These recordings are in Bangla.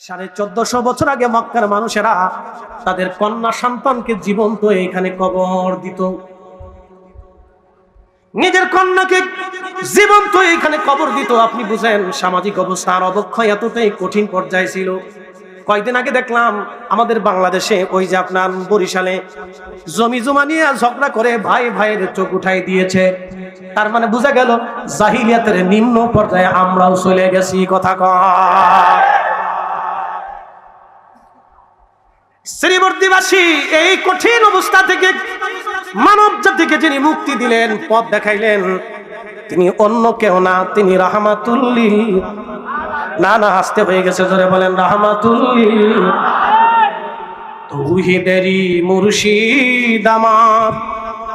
1450 বছর আগে মক্কার মানুষেরা তাদের কন্যা সন্তানকে জীবন্ত এখানে কবর দিত। নিজের কন্যাকে জীবন্ত এখানে কবর দিত। আপনি বুঝেন সামাজিক অবস্থার অবক্ষয় এতটাই কঠিন পর্যায়ে ছিল। কয়েকদিন আগে দেখলাম আমাদের বাংলাদেশে ওই যে আপনার বরিশালে জমি জমা নিয়ে ঝগড়া করে ভাই ভাইয়ের চোখ উঠাই দিয়েছে। তার মানে বোঝা গেল জাহিলিয়াতের নিম্ন পর্যায়ে আমরাও চলে গেছি। কথা কয় শ্রীবর্তীবাসী এই কঠিন অবস্থা থেকে মানব জাতিকে যিনি মুক্তি দিলেন, পথ দেখাইলেন, তিনি অন্য কেউ না, তিনি রাহমাতুল লিল। না হাসতে হয়ে গেছে, জোরে বলেন রাহমাতুল লিল। তৌহিদেরই মুর্শিদ আমার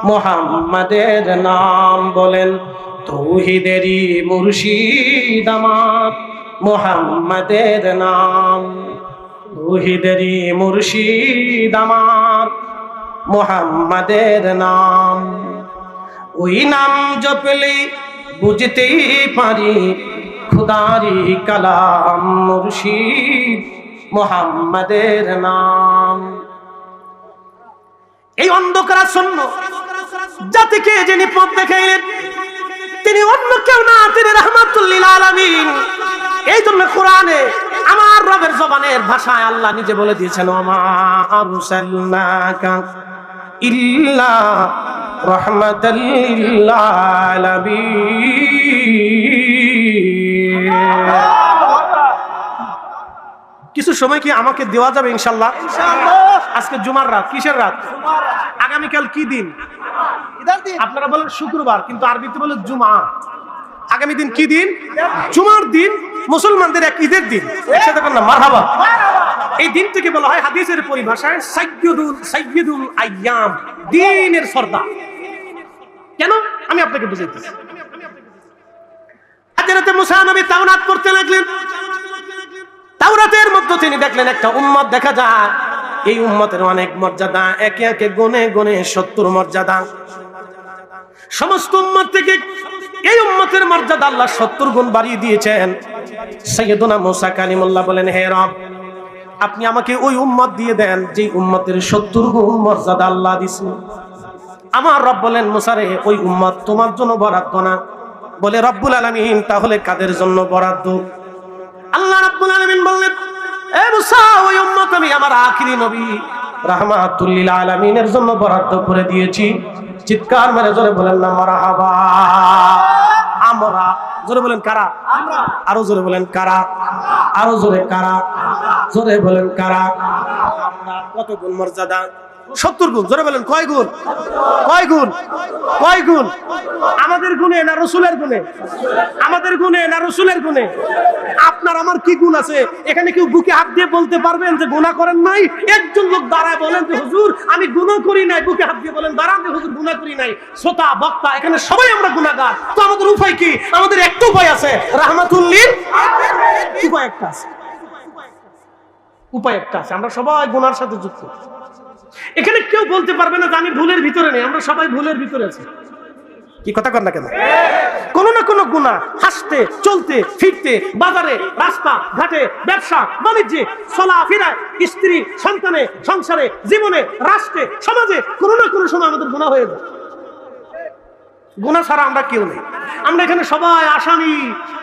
মুহাম্মাদের নাম বলেন, তৌহিদেরই মুর্শিদ আমার মুহাম্মাদের নাম, তৌহিদেরই মুর্শিদ আমার মুহাম্মাদের নাম। ওই নাম জপলে বুঝতেই পারি খুদারি কালাম, মুর্শিদ মুহাম্মাদের নাম। এই অন্ধকারাচ্ছন্ন জাতিকে যিনি পথ দেখাইলেন তিনি অন্য কেউ না, তিনি রাহমাতুল লিল আলামিন। এই জন্য কোরআনে আমার রবের জবানের ভাষায় আল্লাহ নিজে বলে দিয়েছেন, ওমা আরসালনাকা ইল্লা রাহমাতাল লিল আলামিন। কিছু সময় কি আমাকে দেওয়া যাবে ইনশাআল্লাহ? আজকে জুমার রাত। কিসের রাত? আগামীকাল কি দিন? আপনারা বলেন শুক্রবার, কিন্তু আরবিতে বলে জুমা। আগামী দিন কি দিন? জুমার দিন, মুসলমানদের এক ঈদের দিন। একসাথে বললাম মারহাবা। এই দিনটিকে বলা হয় হাদিসের পরিভাষায় সাইয়্যিদুল আইয়াম, দিনের সর্দার। কেন আমি আপনাকে বুঝাইতেছি। হযরত মুসা নবী তাওরাত পড়তে লাগলেন। তাওরাতের মধ্যে তিনি দেখলেন একটা উম্মত দেখা যায়, এই উম্মতের অনেক মর্যাদা, একে একে গুনে গুনে 70 মর্যাদা। সমস্ত উম্মত থেকে এই উম্মতের মর্যাদা আল্লাহ 70 গুণ বাড়িয়ে দিয়েছেন। সাইয়েদুনা মুসা কালিমুল্লাহ বলেন, হে রব, আপনি আমাকে ওই উম্মত দিয়ে দেন যে উম্মতের 70 গুণ মর্যাদা আল্লাহ দিয়েছেন। আমার রব বলেন, মুসা রে, ওই উম্মত তোমার জন্য বরাদ্দ না। বলে রব্বুল আলামিন, তাহলে কাদের জন্য বরাদ্দ? আল্লাহ রাব্বুল আলামিন বললেন, এ মুসা, ওই উম্মত আমি আমার আখিরি নবী রাহমাতুল লিল আলামিনের জন্য বরাদ্দ করে দিয়েছি। চিৎকার মেরে জোরে বলেন না মারহাবা। আমরা জোরে বলেন কারা? আরো জোরে বলেন কারা? আরো জোরে কারা? জোরে বলেন কারা? আমরা কত গুণ মর্যাদা? 70 গুণ। জোরে বলেন কয় গুণ? কয় গুণ? কয় গুণ? আমাদের গুণে না রাসূলের গুণে? আমাদের গুণে না রাসূলের গুণে? আপনার আমার কি গুণ আছে? এখানে কেউ বুকে হাত দিয়ে বলতে পারবেন যে গুনাহ করেন নাই? একজন লোক দাঁড়ায় বলেন যে হুজুর আমি গুনাহ করি নাই, বুকে হাত দিয়ে বলেন দাঁড়ান যে হুজুর গুনাহ করি নাই। শ্রোতা বক্তা এখানে সবাই আমরা গুনাহগার। তো আমাদের উপায় কি? আমাদের একটা উপায় আছে, রাহমাতুল লিল। উপায় একটা আছে, উপায় একটা আছে। আমরা সবাই গুনার সাথে যুক্ত। এখানে কেউ বলতে পারবে না যে আমি ভুলের ভিতরে নেই। আমরা সবাই ভুলের ভিতরে আছি। কি কথা কর না কেন? কোন না কোন গুনাহ, হাসতে চলতে ফিরতে, বাজারে রাস্তা ঘাটে, ব্যবসা বাণিজ্যে, চলাফেরায়, স্ত্রী সন্তানে, সংসারে, জীবনে, রাষ্ট্রে, সমাজে কোন না কোন সময় আমাদের গুনাহ হয়ে যায়। গুনাহ ছাড়া আমরা কেউ নেই। আমরা এখানে সবাই আসামি,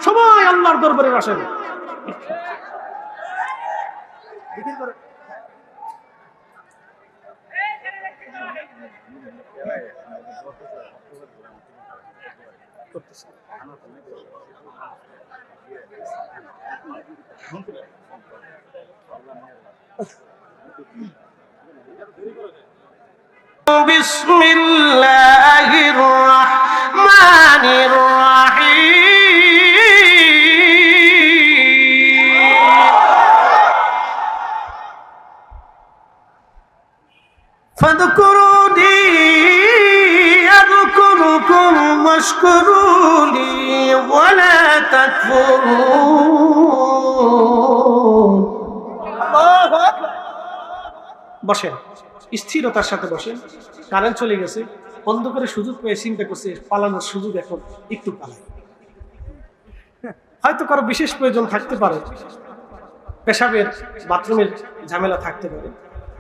সবাই আল্লাহর দরবারের আসামি। বিসমিল্লাহির রহমানির রহিম। ফাযকুরুনি আযকুরুকুম ওয়াশকুরুলি ওয়া লা তাকফুরুন। আল্লাহু আকবার। বসেন, স্থিরতার সাথে বসেন। কারেন্ট চলে গেছে, অন্ধকারে সুযোগ পেয়ে চিন্তা করছে পালানোর সুযোগ এখন একটু পালাই। হয়তো কারো বিশেষ প্রয়োজন থাকতে পারে, পেশাবের বাথরুমের ঝামেলা থাকতে পারে,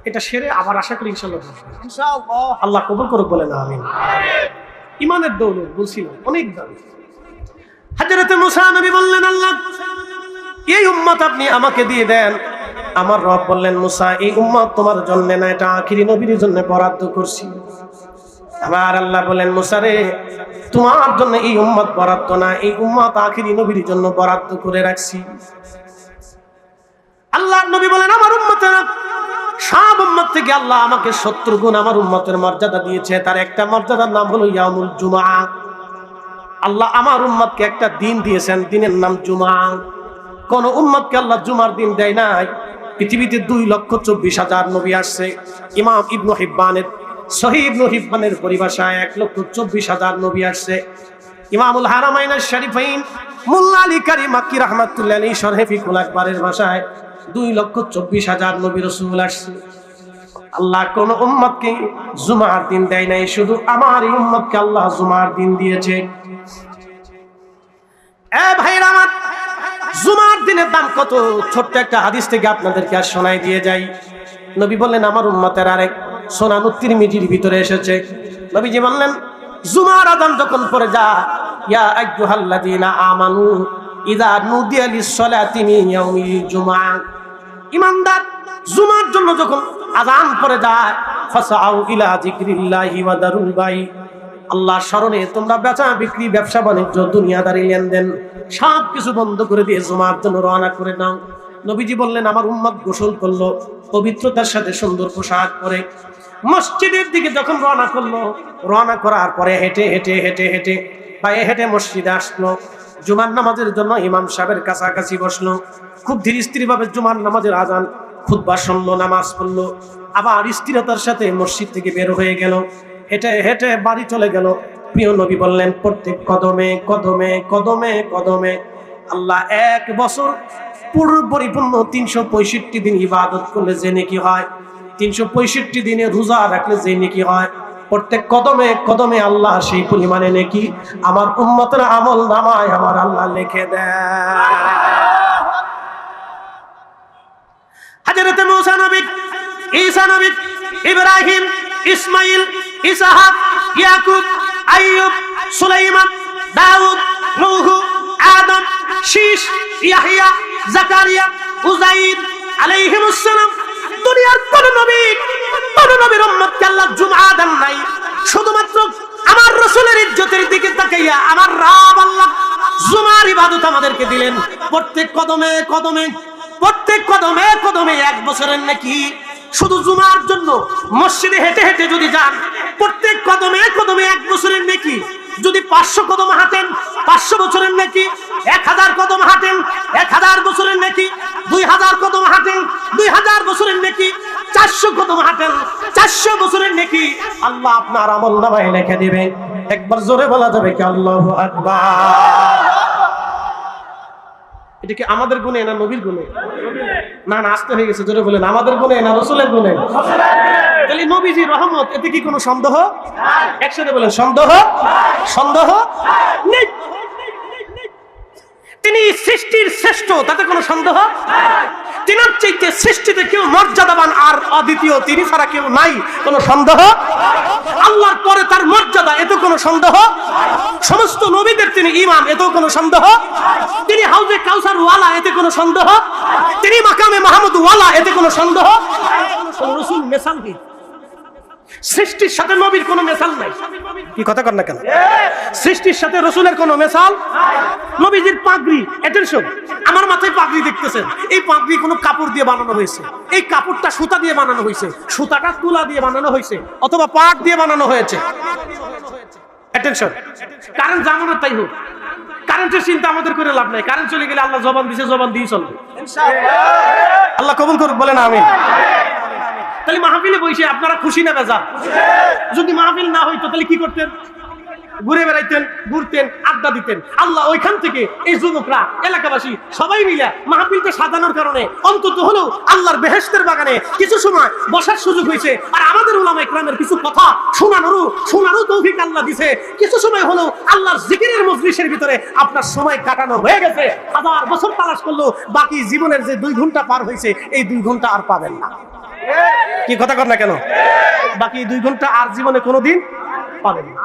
এটা সেরে আবার আশা করি ইনশাআল্লাহ আল্লাহ কবুল করুক, বলে না আমিন। ইমানের দৌলত বলছিলাম অনেক দাম। হযরত মুসা নবী বললেন, আল্লাহ এই উম্মত আপনি আমাকে দিয়ে দেন। আমার রব বললেন, মুসা এই উম্মত তোমার জন্য না, এটা আখিরি নবীর জন্য বরাদ্দ করছি। আবার আল্লাহ বলেন, মুসা রে তোমার জন্য এই উম্মত বরাদ্দ না, এই উম্মত আখিরি নবীর জন্য বরাদ্দ করে রাখছি। আল্লাহ নবী বলেন, আমার উম্মতেরা সব উম্মত থেকে আল্লাহ আমাকে 70 গুণ আমার উম্মতের মর্যাদা দিয়েছে। তার একটা মর্যাদার নাম হলো ইয়াউমুল জুমআ। আল্লাহ আমার উম্মতকে একটা দিন দিয়েছেন, দিনের নাম জুমআ। কোন উম্মতকে আল্লাহ জুমার দিন দেয় নাই। পৃথিবীতে 2,24,000 নবী আসছে। ইমাম ইবনে হিব্বানের সহিহ ইবনে হিব্বানের পরিভাষায় 1,24,000 নবী আসছে। ইমামুল হারামাইন শরীফাইন মুল্লা আলী কারি মাক্কি রাহমাতুল্লাহি আলাইহি শরহে ফিকুল আকবরের ভাষায় 2,24,000 নবী রাসূল আসছে। আল্লাহ কোন উম্মতকে জুমার দিন দেয় নাই, শুধু আমার এই উম্মতকে আল্লাহ জুমার দিন দিয়েছে। এ ভাইরা আমার, জুমার দিনের দাম কত? ছোট্ট একটা হাদিস থেকে আপনাদেরকে আর শোনাই দিয়ে যাই। নবী বললেন, আমার উম্মতের আরেক সুনানুত তিরমিজির ভিতরে এসেছে, নবীজি বললেন, জুমার আযান যখন পড়ে যায়, ইয়া আইয়ুহাল্লাযীনা আমানু ইযা নুদিয়া লিস-সালাতি মিন ইয়াউমিল জুমআ, ঈমানদার জুমার জন্য যখন আযান পড়ে যায়, ফাসাউ ইলা যিকরিল্লাহি ওয়া দারুল বাই, আল্লাহর স্মরণে তোমরা বেচা বিক্রি, ব্যবসা বাণিজ্য, দুনিয়াদারি লেনদেন সব কিছু বন্ধ করে দিয়ে জুমার জন্য রওনা করে নাও। নবীজি বললেন, আমার উম্মত গোসল করলো, পবিত্রতার সাথে সুন্দর পোশাক পরে মসজিদের দিকে যখন রওনা করলো, রওনা করার পরে হেঁটে হেঁটে হেঁটে হেঁটে পায়ে হেঁটে মসজিদে আসলো। জুমার নামাজের জন্য ইমাম সাহেবের কাছাকাছি বসলো। খুব ধীর স্থির ভাবে জুমার নামাজের আজান, খুতবা শুনলো, নামাজ পড়লো, আবার স্থিরতার সাথে মসজিদ থেকে বের হয়ে গেল, হেঁটে হেঁটে বাড়ি চলে গেল। প্রিয় নবী বললেন, প্রত্যেক কদমে কদমে কদমে কদমে আল্লাহ 1 বছর পরিপূর্ণ 365 দিন ইবাদত করলে যে নেকি হয়, 365 দিনে রোজা রাখলে যে নেকি হয়, প্রত্যেক কদমে কদমে আল্লাহ সেই পরিমাণে নেকি আমার উম্মতের আমল নামায় আমার আল্লাহ লিখে দেয়। হযরত মুসা নবী, ঈসা নবী, ইব্রাহিম, ইসমাইল, ইসহাক, ইয়াকুব, আইয়ুব, সুলাইমান, দাউদ, নূহ, আদম, শীশ, ইয়াহইয়া, জাকারিয়া, উযাইর আলাইহিমুস সালাম, দুনিয়ার কোন নবীর উম্মতকে আল্লাহ জুমআ দেন নাই। শুধুমাত্র আমার রাসূলের ইজ্জতের দিকে তাকাইয়া আমার রব আল্লাহ জুমার ইবাদত আমাদেরকে দিলেন। প্রত্যেক কদমে কদমে, প্রত্যেক কদমে কদমে 1 বছরের নেকি। শুধু জুমার জন্য মসজিদে হেঁটে হেঁটে যদি যান, প্রত্যেক কদমে কদমে 1 বছরের নেকি। যদি 500 কদম হাঁটেন, 500 বছরের নেকি। 1000 কদম হাঁটেন, 1000 বছরের নেকি। 2000 কদম হাঁটেন, 2000 বছরের নেকি। 400 কদম হাঁটেন, 400 বছরের নেকি আল্লাহ আপনার আমল নামায় লিখে দিবে। একবার জোরে বলা যাবে কি আল্লাহু আকবার? এটা কি আমাদের গুণে না নবীর গুণে? না না, আস্তে হয়ে গেছে, জোরে বলেন, আমাদের গুণে না রাসূলের গুণে? তাহলে নবীজির রহমত, এতে কি কোনো সন্দেহ? একসাথে বলেন, সন্দেহ সন্দেহ নেই। তিনি সৃষ্টির শ্রেষ্ঠ, তাতে কোনো সন্দেহ। তিনার চাইতে সৃষ্টিতে কেউ মর্যাদাবান আর অদ্বিতীয়, তিনি ছাড়া কেউ নাই, কোনো সন্দেহ। আল্লাহর পরে তার মর্যাদা, এতে কোনো সন্দেহ। সমস্ত নবীদের তিনি ইমাম, এতেও কোনো সন্দেহ। তিনি হাউজে কাউসার ওয়ালা, এতে কোনো সন্দেহ। তিনি মাকামে মাহমুদ ওয়ালা, এতে কোনো সন্দেহ। রাসূল মেসাল কি? সৃষ্টির সাথে নবীর কোনো মেসাল নাই। কি কথা কর না কেন? সৃষ্টির সাথে রাসূলের কোনো মেসাল। নবীজির পাগড়ি, অ্যাটেনশন, আমার মাথায় পাগড়ি দেখতেছেন, এই পাগড়ি কোনো কাপড় দিয়ে বানানো হয়েছে, এই কাপড়টা সুতা দিয়ে বানানো হয়েছে, সুতাটা তুলা দিয়ে বানানো হয়েছে, অথবা পাট দিয়ে বানানো হয়েছে। অ্যাটেনশন, কারেন্ট জামানো তাই হোক, কারেন্টের চিন্তা আমাদের করে লাভ নাই। কারেন্ট চলে গেলে আল্লাহ জবান দিয়েছে, জবান দিয়ে চলবে ইনশাআল্লাহ। আল্লাহ কবুল করুক, বলেন আমিন। তাহলে মাহফিলে বসে আপনারা খুশি না বেজা? যদি মাহফিল না হইতো তাহলে কি করতেন? ঘুরে বেড়াইতেন, ঘুরতেন, আড্ডা দিতেন। আল্লাহ ওইখান থেকে এই যুবকরা, এলাকাবাসী সবাই মিলে মাহফিলটা সাজানোর কারণে অন্তত হলেও আল্লাহর বেহেশতের বাগানে কিছু সময় বসার সুযোগ হয়েছে। আর আমাদের উলামা ইকরামের কিছু কথা শোনারও তৌফিক আল্লাহ দিছে। কিছু সময় হলেও আল্লাহর জিকিরের মজলিসের ভিতরে আপনার সময় কাটানো হয়ে গেছে। 1000 বছর তালাশ করলেও বাকি জীবনের যে 2 ঘন্টা পার হয়েছে, এই 2 ঘন্টা আর পাবেন না। কি কথা কর না কেন? বাকি 2 ঘন্টা আর জীবনে কোনোদিন পাবেন না,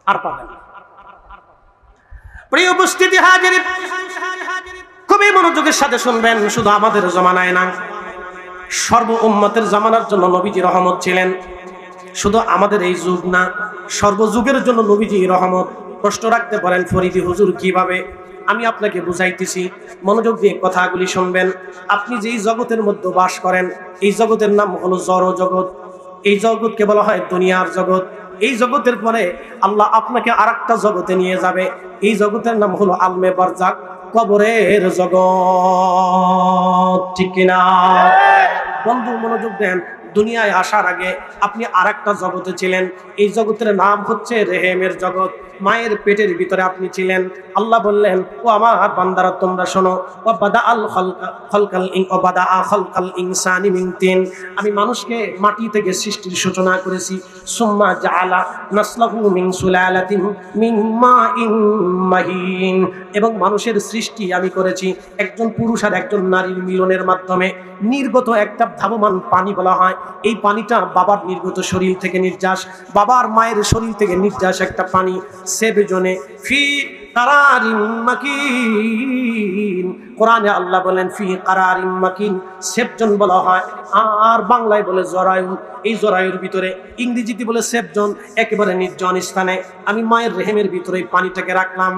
আর পাবেন না। প্রিয় উপস্থিতি হাজির, খুবই মনোযোগের সাথে শুনবেন। শুধু আমাদের জমানায় না, সর্ব উম্মতের জামানার জন্য নবীজি রহমত ছিলেন। শুধু আমাদের এই যুগ না, সর্বযুগের জন্য নবীজি রহমত। প্রশ্ন রাখতে পারেন, ফরিদি হুজুর কিভাবে? আমি আপনাকে বুঝাইতেছি, মনোযোগ দিয়ে কথাগুলি শুনবেন। আপনি যেই জগতের মধ্যে বাস করেন, এই জগতের নাম হলো জড় জগৎ। এই জগৎকে বলা হয় দুনিয়ার জগৎ। এই জগতের পরে আল্লাহ আপনাকে আরেকটা জগতে নিয়ে যাবে। এই জগতের নাম হলো আলমে বারজাক, কবরের জগৎ। ঠিক কিনা বন্ধু? মনোযোগ দেন। দুনিয়ায় আসার আগে আপনি আরেকটা জগতে ছিলেন। এই জগতের নাম হচ্ছে রেহেমের জগৎ। মায়ের পেটের ভিতরে আপনি ছিলেন। আল্লাহ বললেন, ও আমার বান্দারা তোমরা শোনো, ইনসানি মিন তিন, আমি মানুষকে মাটি থেকে সৃষ্টির সূচনা করেছি। সুম্মা জাআলা নাসলাহু মিন সুলালাতিন মিন মাইন মাহিন, এবং মানুষের সৃষ্টি আমি করেছি একজন পুরুষ আর একজন নারীর মিলনের মাধ্যমে। নির্গত একটা ধাবমান পানি বলা হয়। এই পানিটা বাবার নির্গত শরীর থেকে নির্যাস, বাবার মায়ের শরীর থেকে নির্যাস একটা পানি। সেবজনে ফি কারারিম মাকিন, কোরআনে আল্লাহ বলেন ফি কারারিম মাকিন, সেবজন বলা হয়। আর বাংলায় বলে জরায়ু। এই জরায়ুর ভিতরে, ইংরেজিতে বলে সেবজন, একেবারে নির্জন স্থানে আমি মায়ের রেহেমের ভিতরে পানিটাকে রাখলাম।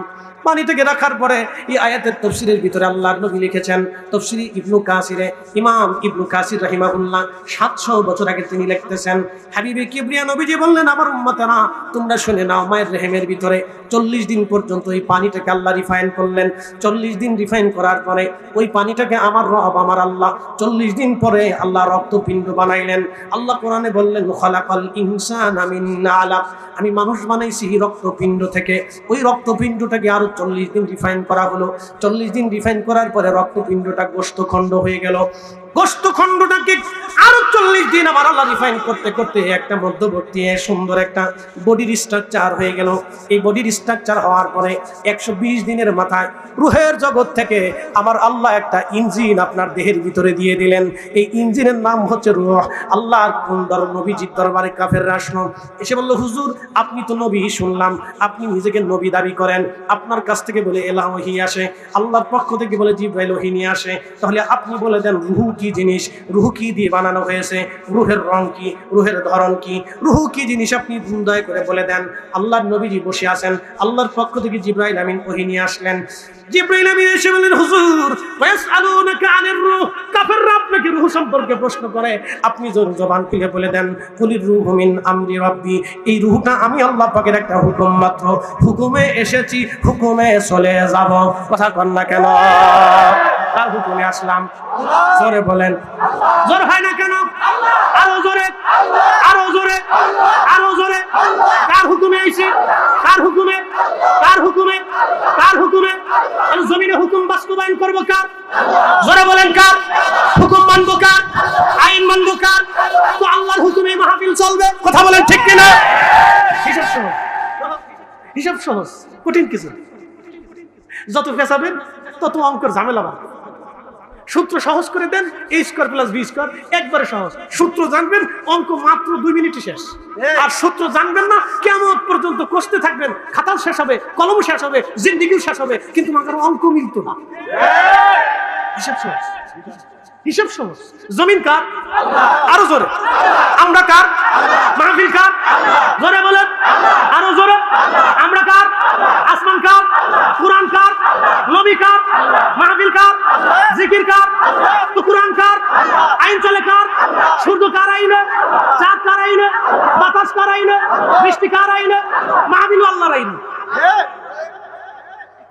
পানিটাকে রাখার পরে এই আয়াতের তাফসীরের ভিতরে আল্লাহর নবী লিখেছেন, তাফসীর ইবনু কাসিরে, ইমাম ইবনু কাসির রাহিমাহুল্লাহ 700 বছর আগে তিনি লিখতেছেন, হাবিবে কিবরিয়া নবীজি বললেন, আমার উম্মতেরা তোমরা শুনে নাও, মায়ের রেহেমের ভিতরে 40 দিন পর্যন্ত এই পানিটাকে আল্লাহ রিফাইন করলেন। 40 দিন রিফাইন করার পরে ওই পানিটাকে আমার রব, আমার আল্লাহ 40 দিন পরে আল্লাহ রক্তপিণ্ড বানাইলেন। আল্লাহ কোরআনে বললেন, খালাকাল ইনসানা মিন আলাক, আমি মানুষ বানাইছি রক্তপিণ্ড থেকে। ওই রক্তপিণ্ডটাকে আরো 40 দিন রিফাইন করা হলো। 40 দিন রিফাইন করার পরে রক্তপিণ্ডটা গোশতখণ্ড হয়ে গেল। গোশতখণ্ডটাকে আরো 40 দিন আবার আল্লাহ রিফাইন করতে করতে একটা মধ্যবর্তী সুন্দর একটা বডির স্ট্রাকচার হয়ে গেল। এই বডির স্ট্রাকচার হওয়ার পরে 120 দিনের মাথায় রুহের জগৎ থেকে আমার আল্লাহ একটা ইঞ্জিন আপনার দেহের ভিতরে দিয়ে দিলেন। এই ইঞ্জিনের নাম হচ্ছে রূহ। আল্লাহর নবীজির দরবারে কাফেররা আসলো, এসে বলল, হুজুর আপনি তো নবী, শুনলাম আপনি নিজেকে নবী দাবি করেন, আপনার কাছ থেকে বলে এলাহ ওহী আসে, আল্লাহর পক্ষ থেকে বলে জিবরাইল ওহী নিয়ে আসে, তাহলে আপনি বলে দেন রূহ কি জিনিস, রূহ কি দিয়ে বানানো হয়েছে, রূহের রং কি, রূহের ধরন কি, রূহ কি জিনিস আপনি দয়া করে বলে দেন। আল্লাহর নবীজি বসে আছেন, আল্লাহর পক্ষ থেকে জিবরাইল আমিন ওহী নিয়ে আসলেন। জিবরাইল আমিন এসে বললেন, হুজুর ওয়াসআলুনাকা আনির রূহ, কাফেররা আপনাকে রূহ সম্পর্কে প্রশ্ন করে, আপনি জবান খুলে বলে দেন, কুলির রূহু মিন আমরি রাব্বি, এই রূহটা আমি আল্লাহ পাকের একটা হুকুম মাত্র, হুকুমে এসেছি, হুকুমে চলে যাব। কথা কন না কেন? তার হুকুমে আসলাম। জোরে বলেন, জোর হয় না কেন? আরো জোরে, আরো জোরে, আরো জোরে। কার হুকুমে আইছি? কার হুকুমে? কার হুকুমে? কার হুকুমে? আর জমিনে হুকুম বাস্তবায়ন করবো কার? জোরে বলেন, কার হুকুম মানবো? কার আইন মানবো? কার? তো আল্লাহর হুকুমে মাহফিল চলবে। কথা বলেন ঠিক কিনা? হিসাব সহজ, হিসাব সহজ, কঠিন কিছু। যত পেছাবেন তত অঙ্কের ঝামেলা বাড়বে। সূত্র সহজ করে দেন, a square plus b square, একবারে সহজ। সূত্র জানবেন, অঙ্ক মাত্র 2 মিনিটে শেষ। আর সূত্র জানবেন না, কিয়ামত পর্যন্ত কষতে থাকবেন, খাতা শেষ হবে, কলম শেষ হবে, জিন্দেগিও শেষ হবে, কিন্তু মাথার অঙ্ক মিলতো না। হিসাব সহজ, হিসাব সহজ। জমিন কার? আরো জোরে। আমরা কার? মাহফিল কার? জোরে বলেন, আরো জোরে। আমরা কার? আসমান কার? কুরআন কার? নবী কার? মাহফিল কার? জিকির কার? তো কুরআন কার? আইন চলে কার? সূর্য কার আইনে? চাঁদ কার আইনে? বাতাস কার আইনে? বৃষ্টি কার আইনে? মাহফিল আল্লাহর আইনে।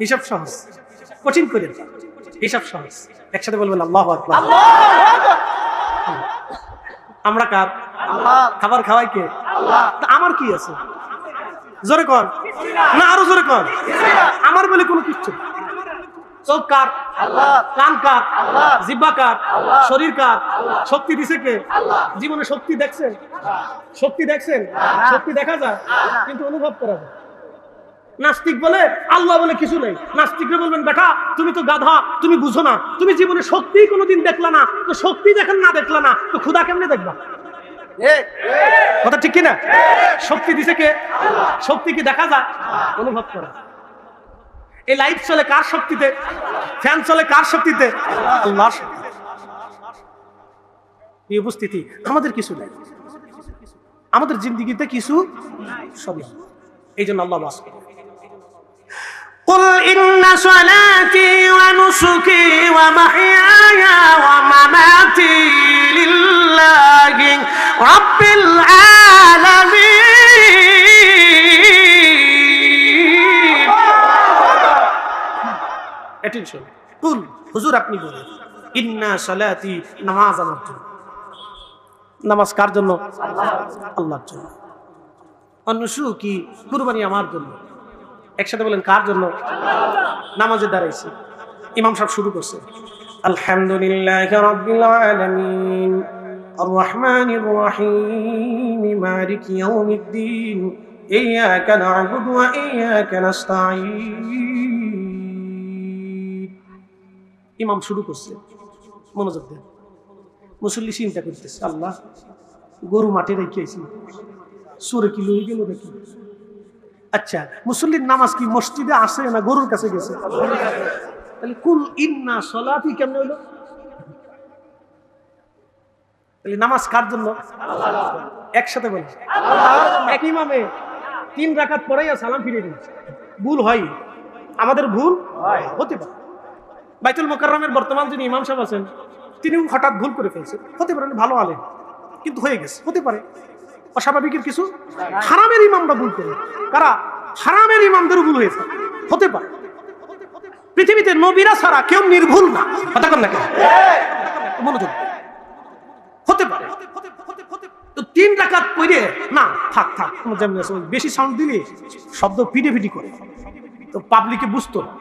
হিসাব সহজ, কঠিন করে হিসাব সহজ। একসাথে বলবেন আল্লাহু আকবার। আমরা কার? খাবার খাওয়াই কে? আমার কি আছে? জোরে কর না, আরো জোরে কর। আমার বলে কোনো কিচ্ছু। চোখ কার? আল্লাহ। কান কার? আল্লাহ। জিহ্বা কার? আল্লাহ। শরীর কার? শক্তি দিছে কে? আল্লাহ। জীবনে শক্তি দেখছেন? শক্তি দেখছেন? শক্তি দেখা যায় কিন্তু অনুভব করা যায়। নাস্তিক বলে আল্লাহ বলে কিছু নেই। নাস্তিকরা বলবেন বেটা তুমি তো গাধা, তুমি বুঝো না, তুমি জীবনে শক্তি কোনোদিন দেখলা না, তো শক্তি দেখেন না দেখলা না তো ক্ষুধা কেমনে দেখবা? কথা ঠিক কিনা? শক্তি দিছে কে? শক্তি কি দেখা যায়? অনুভব করা। এই লাইট চলে কার শক্তিতে? ফ্যান চলে কার শক্তিতে? আল্লাহর শক্তিতে। এই উপস্থিতি আমাদের কিছু নাই, আমাদের জিন্দেগিতে কিছু সবই। এই জন্য আল্লাহ বাস করে قل إن صلاتي ونسكي ومحياي ومماتي لله رب العالمين। Attention, কুল হুজুর আপনি বলেন ইন্না সালাতি, নামাজ আমার জন্য। নামাজ কার জন্য? আল্লাহর জন্য। অনুসুকি, কুরবানি আমার জন্য। একসাথে বলেন কার জন্য? নামাজে দাঁড়াইছি, ইমাম সাহেব শুরু করছে আলহামদুলিল্লাহি রাব্বিল আলামিন আর রহমানির রহিম মালিকি ইয়াউমিদ্দিন ইয়্যাকা না'বুদু ওয়া ইয়্যাকা নাস্তাঈন। ইমাম শুরু করছে, মনোযোগ দেন। মুসল্লি চিন্তা করতেছে আল্লাহ গরু মাঠে রেখেছি, সরে কি লই গেল নাকি? আচ্ছা মুসল্লির নামাজ কি মসজিদে আসে না গরুর কাছে গেছে? তাহলে কুল ইন্না সলাতি কেমনে হইল? তাহলে নামাজ কার জন্য? একসাথে বলি এক ইমামে 3 রাকাত পড়াইয়া সালাম ফিরিয়ে দিয়েছে। ভুল হয়, আমাদের ভুল হতে পারে। বাইতুল মুকাররমের বর্তমান যিনি ইমাম সাহেব আছেন তিনিও হঠাৎ ভুল করে ফেলছেন, হতে পারে ভালো আলেম কিন্তু হয়ে গেছে, হতে পারে। অস্বাভাবিকের কিছু। হারামের ইমামরা ভুল করে, কারা? হারামের ইমামদেরও ভুল হয়েছে, হতে পারে। পৃথিবীতে নবীরা ছাড়া কেউ নির্ভুল না, কথা কন না কেন? মনোযোগ, হতে পারে। তো 3 রাকাত পড়ে না থাক থাক কোনো যেমন বেশি সাউন্ড দিলে শব্দ ফিটে ফিটি করে, তো পাবলিকে বুঝতো না,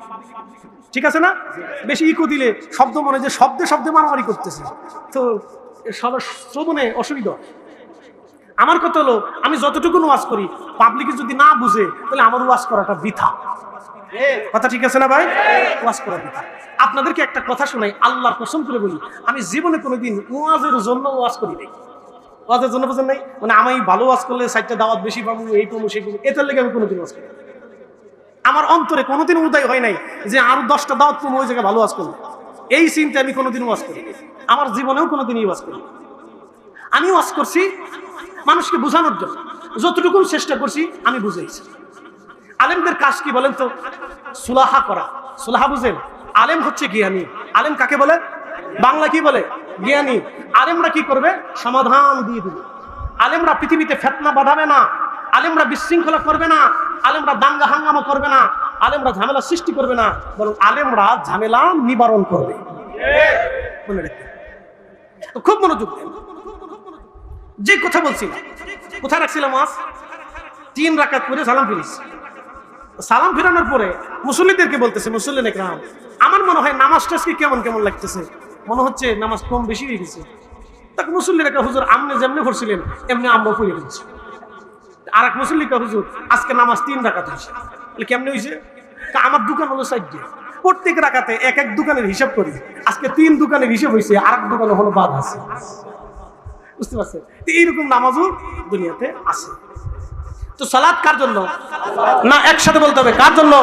ঠিক আছে না? বেশি ইকো দিলে শব্দ মনে যে শব্দে শব্দে মারামারি করতেছে, তো সবার শ্রবণে অসুবিধা। আমার কথা হলো আমি যতটুকু ওয়াজ করি পাবলিকে যদি না বুঝে তাহলে আমার ওয়াজ করাটা বৃথা। কথা ঠিক আছে না ভাই? ওয়াজ করা বৃথা। আপনাদেরকে একটা কথা শোনাই, আল্লাহর কসম করে বলি আমি জীবনে কোনোদিন ওয়াজের জন্য ওয়াজ করি নাই। ওয়াজের জন্য বোঝেন নাই মানে আমি ভালো ওয়াজ করলে 4টা দাওয়াত বেশি পাবো, এই পাবো সেই পাবো, এটার লেগে আমি কোনোদিন ওয়াজ করি। আমার অন্তরে কোনোদিন উদয় হয় নাই যে আরো 10টা দাওয়াত পাবো ওই জায়গায় ভালো ওয়াজ করবো, এই চিন্তা আমি কোনোদিন ওয়াজ করি। আমার জীবনেও কোনোদিনই ওয়াজ করি। আমি ওয়াজ করছি মানুষকে বোঝানোর জন্য, যতটুকু চেষ্টা করছি আমি বুঝাইছি। আলেমদের কাজ কি বলেন তো? সুলাহা করা। সুলাহা বুঝেন? আলেম হচ্ছে জ্ঞানী। আলেম কাকে বলে? বাংলা কি বলে? জ্ঞানী। আলেমরা কি করবে? সমাধান দিয়ে দিবে। আলেমরা পৃথিবীতে ফিতনা বাঁধাবে না, আলেমরা বিশৃঙ্খলা করবে না, আলেমরা দাঙ্গা হাঙ্গামা করবে না, আলেমরা ঝামেলা সৃষ্টি করবে না, বরং আলেমরা ঝামেলা নিবারণ করবে। মনে রাখবেন, খুব মনোযোগ দেন। যে কথা বলছি কোথায় রাখছিলাম? আজ 3 রাকাত পরে সালাম ফিরিস। সালাম ফিরানোর পরে মুসল্লিদেরকে বলতেছে, মুসল্লিন একরাম আমার মনে হয় নামাজটা আজকে কেমন কেমন লাগতেছে, মনে হচ্ছে নামাজ কম বেশি হয়ে গেছে। তাকে মুসল্লির একটা হুজুর আমনে যেমনি পড়ছিলেন এমনি আমরা পড়ে ফেলছি। আর এক মুসল্লিকা হুজুর আজকে নামাজ 3 রাকাত হয়েছে। কেমনে হয়েছে? আমার দোকান হলো 4টি, প্রত্যেক রাকাতে এক এক দোকানের হিসাব করি, আজকে 3 দোকানের হিসাব হয়েছে, আর এক দোকানে হলো বাদ আছে। বুঝতে পারছেন? এইরকম নামাজও দুনিয়াতে আছে। তো সালাত কার জন্য? না একসাথে বলতে হবে কার জন্য?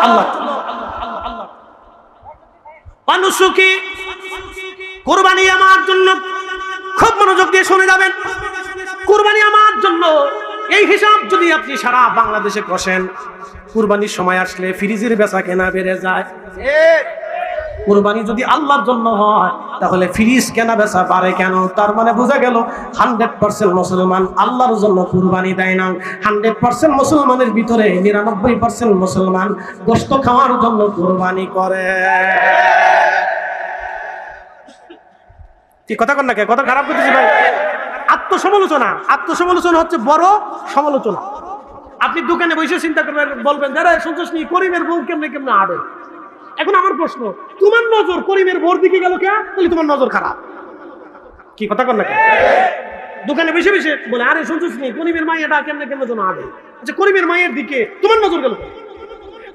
আল্লাহ। অনুসুকি, কুরবানি আমার জন্য। খুব মনোযোগ দিয়ে শুনে যাবেন, কুরবানি আমার জন্য। এই হিসাব যদি আপনি সারা বাংলাদেশে কষেন, কুরবানির সময় আসলে ফ্রিজের বেচা কেনা বেড়ে যায়। কুরবানি যদি আল্লাহর জন্য হয় তাহলে ফ্রিজ কেনা বেচা পারে কেন? তার মানে বোঝা গেল 100% মুসলমান আল্লাহর জন্য কুরবানি দেয় না। 100% মুসলমানের ভিতরে 99% মুসলমান গোশত খাওয়ার জন্য কুরবানি করে। কি কথা কন না কে? কথা খারাপ করতেছি ভাই। আত্মসমালোচনা, আত্মসমালোচনা হচ্ছে বড় সমালোচনা। আপনি দোকানে বসে চিন্তা করবেন, বলবেন যারা শুনছিস নি করিমের বউ কেমনে কেমনে আড়ে। এখন আমার প্রশ্ন, তোমার নজর করিমের বউর দিকে গেল কে? তাহলে তোমার নজর খারাপ। কি কথা কর না? দোকানে বসে বসে বলে আরে শুনছিস নি করিমের মাইয়াটা কেমনে কেমনে যেন আড়ে। আচ্ছা করিমের মায়ের দিকে তোমার নজর গেল?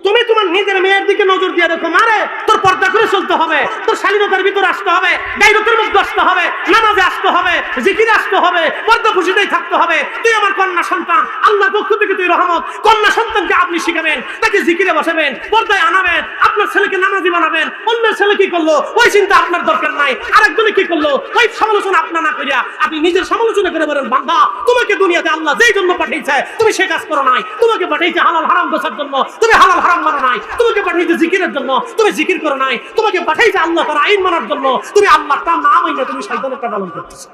তুমি তোমার নিজের মেয়ের দিকে নজর দিয়ে দেখো, মারে তোর পর্দা করে চলতে হবে, তোর শালীনতার ভিতরে আসতে হবে, গায়রতের মধ্যে আসতে হবে, নামাজে আসতে হবে, জিকিরে আসতে হবে, পর্দা খুশিতেই থাকতে হবে। তুই আমার কন্যা সন্তান, আল্লাহর পক্ষ থেকে তুই রহমত। কন্যা সন্তানকে আপনি শিখাবেন, তাকে জিকিরে বসাবেন, পর্দায় আনাবেন, আপনার ছেলেকে নামাজি বানাবেন। অন্যের ছেলে কি করলো ওই চিন্তা আপনার দরকার নাই, আরেকজনে কি করলো ওই সমালোচনা আপনার না করিয়া আপনি নিজের সমালোচনা করে বলেন, বান্দা তোমাকে দুনিয়াতে আল্লাহ যেই জন্য পাঠিয়েছে তুমি সে কাজ করো নাই। তোমাকে পাঠিয়েছে হালাল হারাম বোঝার জন্য, তুমি হালাল হারাম মানো নাই। তোমাকে পাঠিয়েছে জিকিরের জন্য, তুমি জিকির করো নাই। তোমাকে পাঠিয়েছে আল্লাহ তার আইন মানার জন্য, তুমি আল্লাহর তার নাম মাইনা তুমি শয়তানের পালন করতেছো।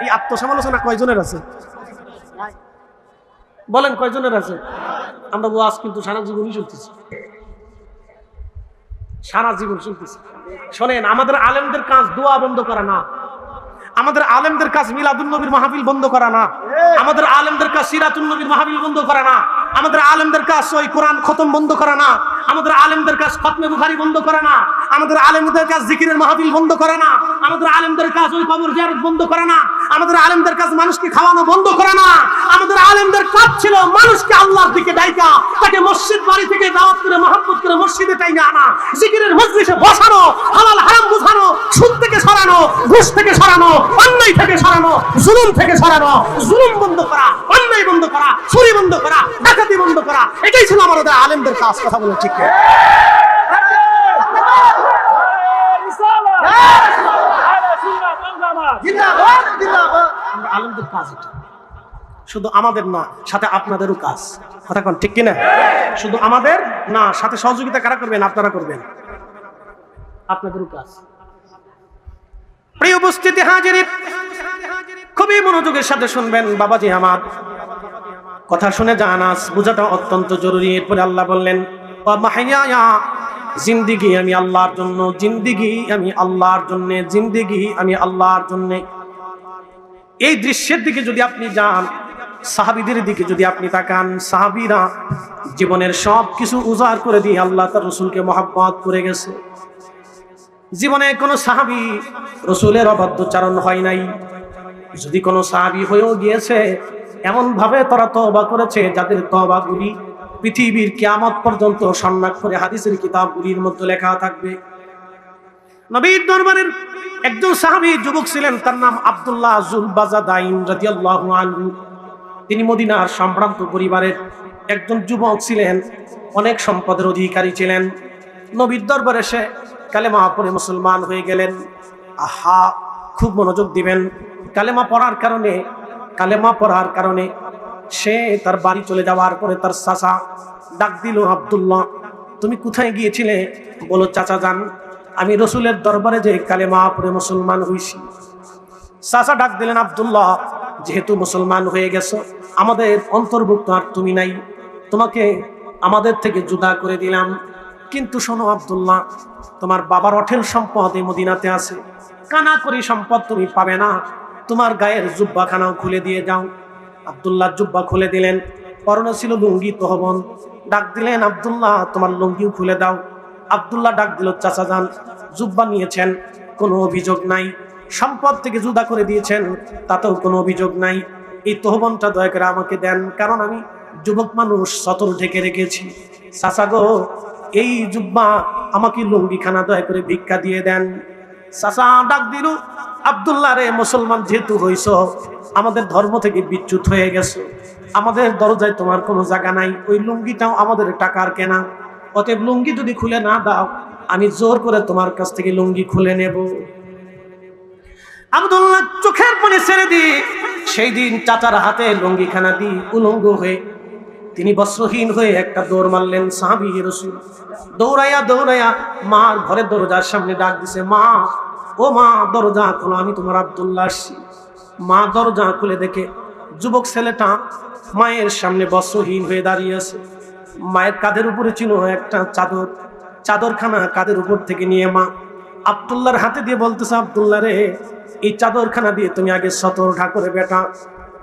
এই আত্মসমালোচনা কয়জনের আছে বলেন? কয়জনের আছে? আমরা ওয়াজ কিন্তু সারা জীবনই শুনতেছি, সারা জীবন শুনতেছি। শোনেন, আমাদের আলেমদের কাজ দোয়া বন্ধ করা না, আমাদের আলেমদের কাজ মিলাদুন নবীর মাহফিল বন্ধ করা না, আমাদের আলেমদের কাজ সিরাতুন নবীর মাহফিল বন্ধ করা না, আমাদের আলেমদের কাজ ওই কোরআন খতম বন্ধ করা না, আমাদের আলেমদের কাজ খতমে বুখারী বন্ধ করা না, আমাদের আলেমদের কাজ জিকিরের মাহফিল বন্ধ করা না, আমাদের আলেমদের কাজ ওই কবর জিয়ারত বন্ধ করা না, আমাদের আলেমদের কাজ মানুষকে খাওয়ানো বন্ধ করা না। আমাদের আলেমদের কাজ ছিল মানুষকে আল্লাহর দিকে ডাইকা তাকে মসজিদ বাড়ি থেকে দাওয়াত করে মহব্বত করে মসজিদে টাইনা আনা, জিকিরের মজলিসে বসানো, হালাল হারাম বুঝানো, সুদ থেকে সরানো, ঘুষ থেকে সরানো, অন্যায় থেকে সরানো, জুলুম থেকে সরানো, জুলুম বন্ধ করা, অন্যায় বন্ধ করা, চুরি বন্ধ করা, ডাকাতি বন্ধ করা। এটাই ছিল আমাদের আলেমদের কাজ। কথা বলে ঠিক না? আলেমদের কাজ এটা, শুধু আমাদের না, সাথে আপনাদেরও কাজ। কথা কোন ঠিক কিনা? শুধু আমাদের না, সাথে সহযোগিতা কারা করবেন? আপনারা করবেন, আপনাদেরও কাজ। প্রিয় উপস্থিতি হাজিরিন, খুবই মনোযোগের সাথে শুনবেন বাবাজি আমার কথা, শুনে জানাস বোঝাটা অত্যন্ত জরুরি। এরপরে আল্লাহ বললেন, জিন্দিগি আমি আল্লাহর জন্য, জিন্দিগি আমি আল্লাহর জন্য, জিন্দিগি আমি আল্লাহর জন্য। এই দৃশ্যের দিকে যদি আপনি যান, সাহাবীদের দিকে যদি আপনি তাকান, সাহাবীরা জীবনের সব কিছু উজাড় করে দিয়ে আল্লাহ তার রাসূলকে মহব্বত করে গেছে। জীবনে কোনো সাহাবী রাসূলের অবাধ্যচারণ হয় নাই। যদি কোনো সাহাবী হয়েও গিয়েছে, এমন ভাবে তারা তওবা করেছে যাদের তওবাগুলি পৃথিবীর কিয়ামত পর্যন্ত সম্মান করে হাদিসের কিতাবগুলির মধ্যে লেখা থাকবে। নবীর দরবারের একজন সাহাবী যুবক ছিলেন, তার নাম আব্দুল্লাহ যুলবাজাদাইন রাদিয়াল্লাহু আনহু। তিনি মদিনার সম্ভ্রান্ত পরিবারের একজন যুবক ছিলেন, অনেক সম্পদের অধিকারী ছিলেন। নবীর দরবারে এসে কালেমা পড়ে মুসলমান হয়ে গেলেন। আহা, খুব মনোযোগ দিবেন। কালেমা পড়ার কারণে সে তার বাড়ি চলে যাওয়ার পরে তার চাচা ডাক দিল, আব্দুল্লাহ তুমি কোথায় গিয়েছিলে? বলো, চাচা যান আমি রাসূলের দরবারে যে কালেমা পড়ে মুসলমান হইছি। চাচা ডাক দিলেন, আব্দুল্লাহ যেহেতু মুসলমান হয়ে গেছো, আমাদের অন্তর্ভুক্ত আর তুমি নাই, তোমাকে আমাদের থেকে জুদা করে দিলাম। কিন্তু শোনো আব্দুল্লাহ, তোমার বাবার অঠেল সম্পদ এই মদিনাতে আছে, কানা করি সম্পদ তুমি পাবে না। তোমার গায়ের জুব্বাখানাও খুলে দিয়ে যাও। আব্দুল্লাহ জুব্বা খুলে দিলেন, পরনে ছিল লুঙ্গি তহবন। ডাক দিলেন, আব্দুল্লাহ তোমার লুঙ্গিও খুলে দাও। আব্দুল্লাহ ডাক দিল, চাচা যান জুব্বা নিয়েছেন, কোনো অভিযোগ নাই। সম্পদ থেকে জুদা করে দিয়েছেন, তাতেও কোনো অভিযোগ নাই। এই তহবনটা দয়া করে আমাকে দেন, কারণ আমি যুবক মানুষ, সতর ঢেকে রেখেছি। চাচা গো, এই জুব্বা আমাকে লুঙ্গিখানা দয়া করে ভিক্ষা দিয়ে দেন। চাচা ডাক দিল, আব্দুল্লাহ রে, মুসলমান যেহেতু হইছ, আমাদের ধর্ম থেকে বিচ্যুত হয়ে গেছো, আমাদের দরজায় তোমার কোনো জায়গা নাই। ওই লুঙ্গিটাও আমাদের টাকার কেনা, অতএব লুঙ্গি যদি খুলে না দাও, আমি জোর করে তোমার কাছ থেকে লুঙ্গি খুলে নেব। আব্দুল্লাহ চোখের পানি ছেড়ে দিয়ে সেই দিন চাচার হাতে লুঙ্গিখানা দিয়ে উলঙ্গ হয়ে তিনি বস্ত্রহীন হয়ে একটা দৌড় মারলেন। সাহাবী রাসূল দৌড়াইয়া মার ঘরের দরজার সামনে ডাক দিছে, মা, ও মা, দরজা খোলো, আমি তোমার আব্দুল্লাহ আসছি। মা দরজা খুলে দেখে যুবক ছেলেটা মায়ের সামনে বস্ত্রহীন হয়ে দাঁড়িয়ে আছে। মায়ের কাঁধের উপরে ছিল একটা চাদর, চাদরখানা কাঁধের উপর থেকে নিয়ে মা আব্দুল্লাহর হাতে দিয়ে বলতেছে, আব্দুল্লাহ রে, এই চাদরখানা দিয়ে তুমি আগে সতর ঢাকরে বেটা,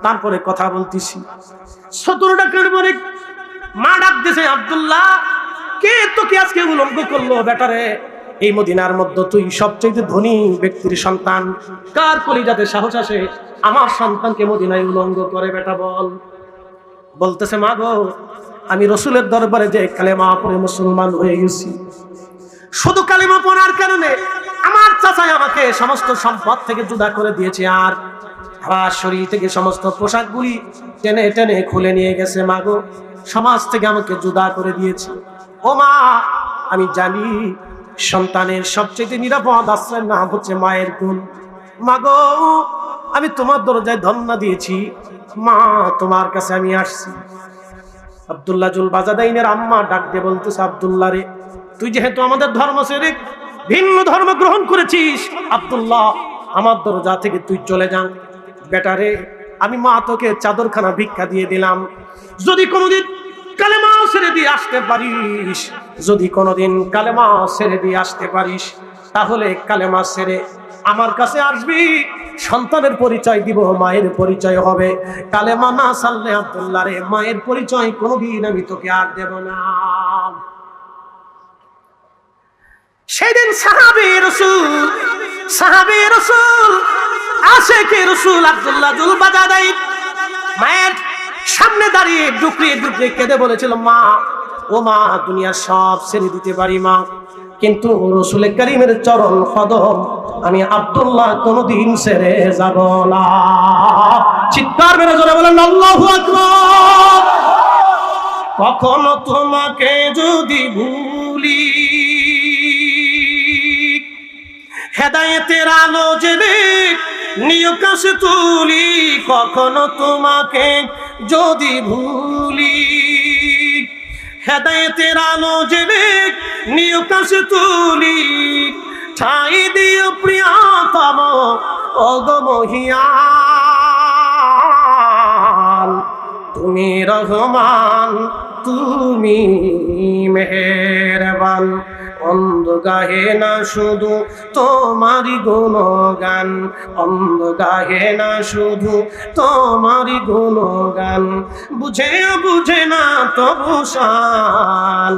তারপরে কথা বলতেছি। 17 টাকার পরে মা ডাক দিয়েছে, আব্দুল্লাহ কে তোকে আজকে উলঙ্গ করলো বেটারে? এই মদিনার মধ্যে তুই সবচেয়ে ধনী ব্যক্তির সন্তান, কার কলিজাতে সাহস আসে আমার সন্তানকে মদিনায় উলঙ্গ করে? বেটা বল। বলতেছে, মা গো, আমি রসুলের দরবারে যে কালেমা পড়ে মুসলমান হয়ে গেছি। শুধু কালেমা পড়ার কারণে আমার চাচাই আমাকে সমস্ত সম্পদ থেকে জুদা করে দিয়েছে, আর আমার শরীর থেকে সমস্ত পোশাকগুলি টেনে টেনে খুলে নিয়ে গেছে। মা গো, সমাজ থেকে আমাকে জুদা করে দিয়েছে। ও মা, আমি জানি সন্তানের সবচেয়ে নিরাপদ আশ্রয়ের নাম হচ্ছে মায়ের কোল। মা গো, আমি তোমার দরজায় ধন্না দিয়েছি, মা তোমার কাছে আমি আসছি। আব্দুল্লাহ জুল বাজাদাইনের আম্মা ডাক দিয়ে বলতেছে, আব্দুল্লাহ রে, তুই যেহেতু আমাদের ধর্ম ছেড়ে ভিন্ন ধর্ম গ্রহণ করেছিস, আব্দুল্লাহ আমার দরজা থেকে তুই চলে যা। বেটারে, আমি মা তোকে চাদরখানা ভিক্ষা দিয়ে দিলাম, যদি কোনোদিন কালেমা ছেড়ে দিয়ে আসতে পারিস, যদি কোনোদিন কালেমা ছেড়ে দিয়ে আসতে পারিস, তাহলে কালেমা ছেড়ে আমার কাছে আসবি, সন্তানের পরিচয় দিব, মায়ের পরিচয় হবে। কালেমা না ছাড়লে আব্দুল্লাহ রে, মায়ের পরিচয় কোনোদিন আমি তোকে আর দেব না। সেদিন সাহাবী রাসূল আশিকে রাসূল আব্দুল্লাহ জুল বাজাদাই মায়ের সামনে দাঁড়িয়ে ডুকরিয়ে ডুকরিয়ে কেঁদে বলেছিল, মা, ও মা, দুনিয়ার সব ছেড়ে দিতে পারি মা, কিন্তু রাসূল কারীমের চরণ কদম আমি আব্দুল্লাহ কোনদিন ছেড়ে যাব না। চিৎকার মেরে জোরে বলেন আল্লাহু আকবার। কখনো তোমাকে যদি ভুলি, হেদায়েতের আলো জেলে নিয় কাছে তুলি, কখনো তোমাকে যদি ভুলি, হেদায়েতের আলো জেলে নিয় কাছে তুলি, ঠাই দিও প্রিয়তম ওগো মহিয়ান, তুমি রহমান, তুমি মেহেরবান, অন্ধ গাহে না শুধু তোমারই গুণগান, অন্ধ গাহে না শুধু তোমারই গুণগান, বুঝে বুঝে না তবু শান,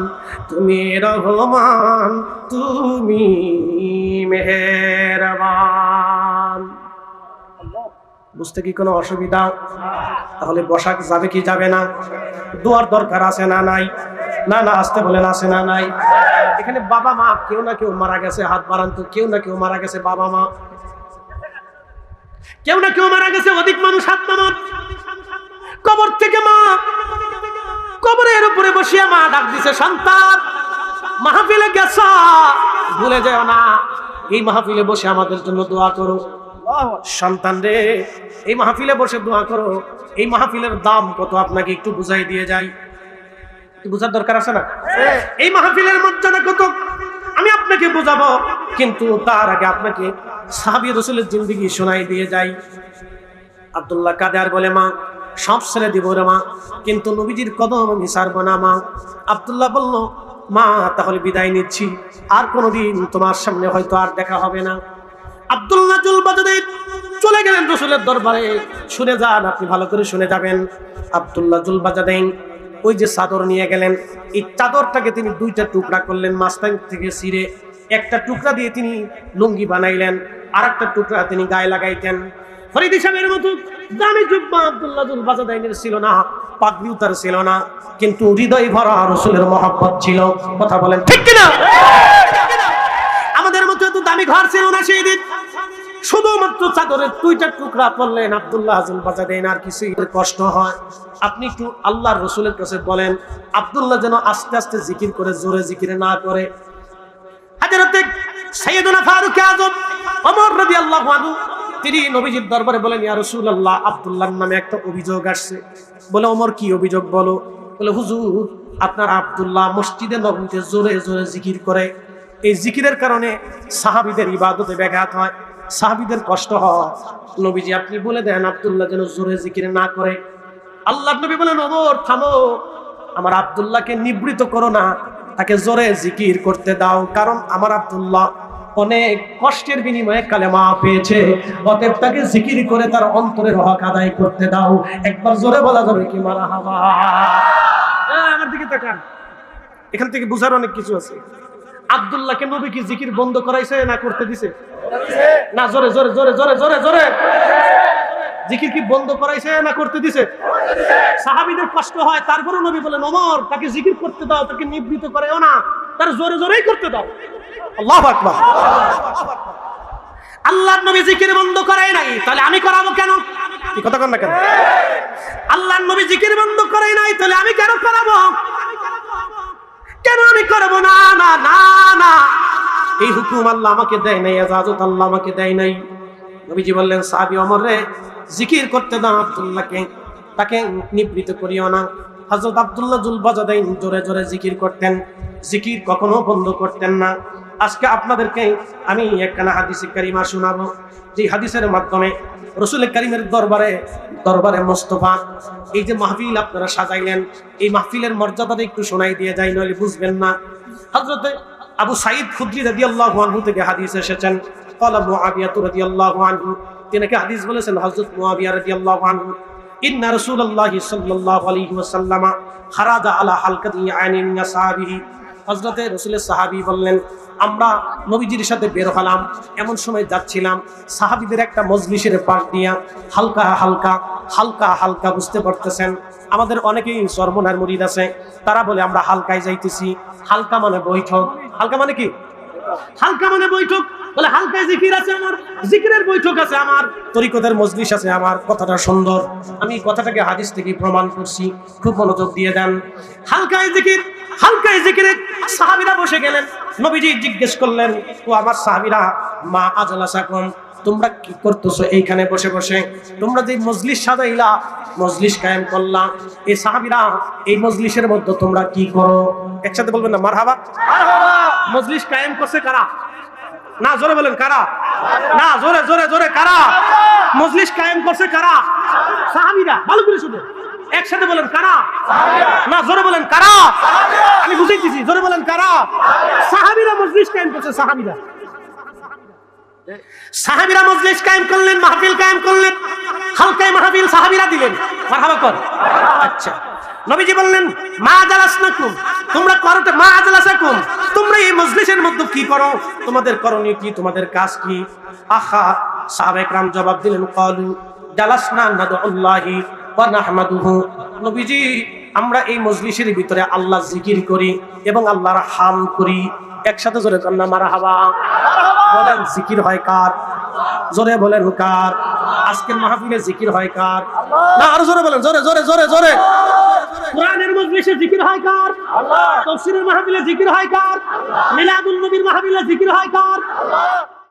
তুমি রহমান, তুমি মেহেরবান। বুঝতে কি কোনো অসুবিধা? তাহলে বসা যাবে কি যাবে না? দোয়ার দরকার আছে না নাই? না না, আসতে বলেন, আছে না নাই? এখানে বাবা মা কেউ না কেউ মারা গেছে, হাত বাড়ান তো। কেউ না কেউ মারা গেছে, বাবা মা কেউ না কেউ মারা গেছে, অধিক মানুষ হাত নামান। কবর থেকে মা, কবরের উপরে বসিয়া মা ডাক দিছে, সন্তান মাহফিলে গেছ, ভুলে যাও না, এই মাহফিলে বসে আমাদের জন্য দোয়া করো। সন্তান রে, এই মাহফিলে বসে দোয়া করো। এই মাহফিলের দাম কত আপনাকে একটু বুঝাই দিয়ে যাই, বুঝার দরকার আছে না? এই মাহফিলের মর্যাদা কত আমি আপনাকে বোঝাবো, কিন্তু তার আগে আপনাকে সাহাবী রাসূলের জিন্দেগি শোনাই দিয়ে যাই। আব্দুল্লাহ কাঁদে আর বলে, মা, সব ছেড়ে দিব রে মা, কিন্তু নবীজির কদম আমি ছাড়বো না মা। আব্দুল্লাহ বলল, মা, তাহলে বিদায় নিচ্ছি, আর কোনোদিন তোমার সামনে হয়তো আর দেখা হবে না। আব্দুল্লাহ জুল বাজাদাই চলে গেলেন রাসূলের দরবারে। শুনে যান, আপনি ভালো করে শুনে যাবেন। আব্দুল্লাহ জুল বাজাদাই ওই যে চাদর নিয়ে গেলেন, এই চাদরটাকে তিনি দুইটা টুকরা করলেন, মাঝখান থেকে ছিঁড়ে একটা টুকরা দিয়ে তিনি লুঙ্গি বানাইলেন, আর একটা টুকরা তিনি গায়ে লাগাইতেন। ফরিদ সাহেবের মতো দামি জুব্বা আব্দুল্লাহ জুল বাজাদাইনের ছিল না, পাগড়িও তার ছিল না, কিন্তু হৃদয় ভরা রাসূলের মহব্বত ছিল। কথা বলেন ঠিক কিনা? আমাদের মতো এত দামি ঘর ছিল না সেই দিন। শুধুমাত্র চাদরের দুইটা টুকরা পড়লেন আব্দুল্লাহ জুল বাজাদাইন, আর কিছুই কষ্ট হয়। আপনি একটু আল্লাহর রাসূলের কাছে বলেন, আব্দুল্লাহ যেন আস্তে আস্তে জিকির করে, জোরে জিকির না করে। হযরতে সাইয়েদুনা ফারুক আযম ওমর রাদিয়াল্লাহু আনহু তিনি নবীজির দরবারে বলেন, ইয়া রাসূলুল্লাহ, আব্দুল্লাহর নামে একটা অভিযোগ আসছে। বলে, ওমর কি অভিযোগ বলো? বলে, হুজুর, আপনার আব্দুল্লাহ মসজিদে নববীতে জোরে জোরে জিকির করে, এই জিকিরের কারণে সাহাবীদের ইবাদতে ব্যাঘাত হয়, সাহাবীদের কষ্ট হয়। নবীজি আপনি বলে দেন আব্দুল্লাহ যেন জোরে জিকির না করে। আল্লাহর নবী বলেন, ওমর থামো, আমার আব্দুল্লাহকে নিবৃত করো না, তাকে জোরে জিকির করতে দাও, কারণ আমার আব্দুল্লাহ অনেক কষ্টের বিনিময়ে কালেমা পেয়েছে, অতএব তাকে জিকির করে তার অন্তরের হক আদায় করতে দাও। একবার জোরে বলা যাবে কি মারহাবা? আমার দিকে তাকান, এখান থেকে বুঝার অনেক কিছু আছে। আব্দুল্লাহকে নবী কি জিকির বন্ধ করাইছে না করতে দিছে? না, জোরে জোরে জোরে জোরে জোরে জোরে। জিকির কি বন্ধ করাইছে না করতে দিছে? সাহাবীদের কষ্ট হয়, তারপরে নবী বলেন ওমর তাকে জিকির করতে দাও, তাকে নিবৃত করেও না, তার জোরে জোরেই করতে দাও। আল্লাহু আকবার। আল্লাহর নবী জিকির বন্ধ করাই নাই, তাহলে আমি করাবো কেন? কি কথা কন না কেন? আল্লাহর নবী জিকির বন্ধ করাই নাই, তাহলে আমি কেন করাবো? কেন আমি করবো না? না না না, এই হুকুম আল্লাহ আমাকে দেয় নাই, ইজাজত আল্লাহ আমাকে দেয় নাই। নবীজি বললেন সাহাবী ওমর রে জিকির করতে দাও আব্দুল্লাহকে, তাকে নিবৃত করিও না। হযরত আব্দুল্লাহ জুল বাজাদাইন জোরে জোরে জিকির করতেন, জিকির কখনো বন্ধ করতেন না। আজকে আপনাদেরকে আমি একখানা হাদিস কারিমা শোনাবো, যে হাদিসের মাধ্যমে রাসূল কারীমের দরবারে মোস্তফা এই যে মাহফিল আপনারা সাজাইলেন, এই মাহফিলের মর্যাদাটা একটু শোনাই দিয়ে যাই, নইলে বুঝবেন না। হযরত আবু সাঈদ খুদরি রাদিয়াল্লাহু আনহু থেকে হাদিস এসেছেন, ক্বালা মুআবিয়া রাদিয়াল্লাহু আনহু, তিনি কি হাদিস বলেছেন হযরত মুআবিয়া রাদিয়াল্লাহু আনহু, ইন্না রাসূলুল্লাহি সাল্লাল্লাহু আলাইহি ওয়াসাল্লাম খারাজা আলা হালকাতি আইনিন নাসাবিহি। হযরত রাসূলের সাহাবী বললেন আমরা নবীজির সাথে বের হলাম, এমন সময় যাচ্ছিলাম সাহাবীদের একটা মজলিসের পাশ দিয়া হালকা হালকা হালকা হালকা, বুঝতে পারতেছেন আমাদের অনেকেই সরমনার মুরিদ আছে, তারা বলে আমরা হালকায় যাইতেছি। হালকা মানে বৈঠক। হালকা মানে কি? হালকা মানে বৈঠক। বলে হালকায় জিকির আছে আমার, জিকিরের বৈঠক আছে আমার, তরিকতের মজলিস আছে আমার। কথাটা সুন্দর, আমি কথাটাকে হাদিস থেকে প্রমাণ করছি, খুব মনোযোগ দিয়ে দেন। হালকায় জিকির, হালকায় জিকিরে সাহাবীরা বসে গেলেন। নবীজি জিজ্ঞেস করলেন ও আমার সাহাবীরা, মা আজলাসাকুম, তোমরা কি করতেছো এইখানে বসে বসে? তোমরা যে মজলিস সাজাইলা, মজলিস কায়েম করলা, এই সাহাবীরা এই মজলিসের মধ্যে তোমরা কি করো? একসাথে বলবেন না মারহাবা? মজলিস কায়েম করছে কারা? না জোরে বলেন কারা? না জোরে জোরে জোরে কারা? মজলিস কায়েম করছে কারা? সাহাবীরা। ভালো করে শুনুন, একসাথে বলেন কারা? না জোরে বলেন কারা? আমি বুঝাইতেছি, জোরে বলেন কারা? সাহাবীরা মজলিস কায়েম করছে। সাহাবীরা, সাহাবীরা মজলিস কায়েম করলেন, মাহফিল কায়েম করলেন, হালকায় মাহফিল সাহাবীরা দিলেন। মারহাবা কর। আচ্ছা, নবীজি বললেন মা জালাসনাকুম, তোমরা করতে মা জালাসাকুম, তোমরা এই মজলিসের মধ্যে কি করো? তোমাদের করণীয় কি? তোমাদের কাজ কি? আখা সাহাবায়ে کرام জবাব দিলেন ক্বালু জালাসনা নাদুল্লাহি ওয়া নাহমাদুহু, নবীজি আমরা এই মজলিসের ভিতরে আল্লাহ জিকির করি এবং আল্লাহর হাম করি। একসাথে জোরে কন্না মারহাবা। বলেন জিকির হয় কার? জোরে বলেন কার? আজকের মাহফিলে জিকির হয় কার? না আরো জোরে বলেন, জোরে জোরে জোরে জোরে। কোরআনের মজলিসে জিকির হয় কার? আল্লাহ। তাফসীরের মাহফিলে জিকির হয় কার? মিলাদুন নবীর মাহফিলে জিকির হয় কার? আল্লাহ।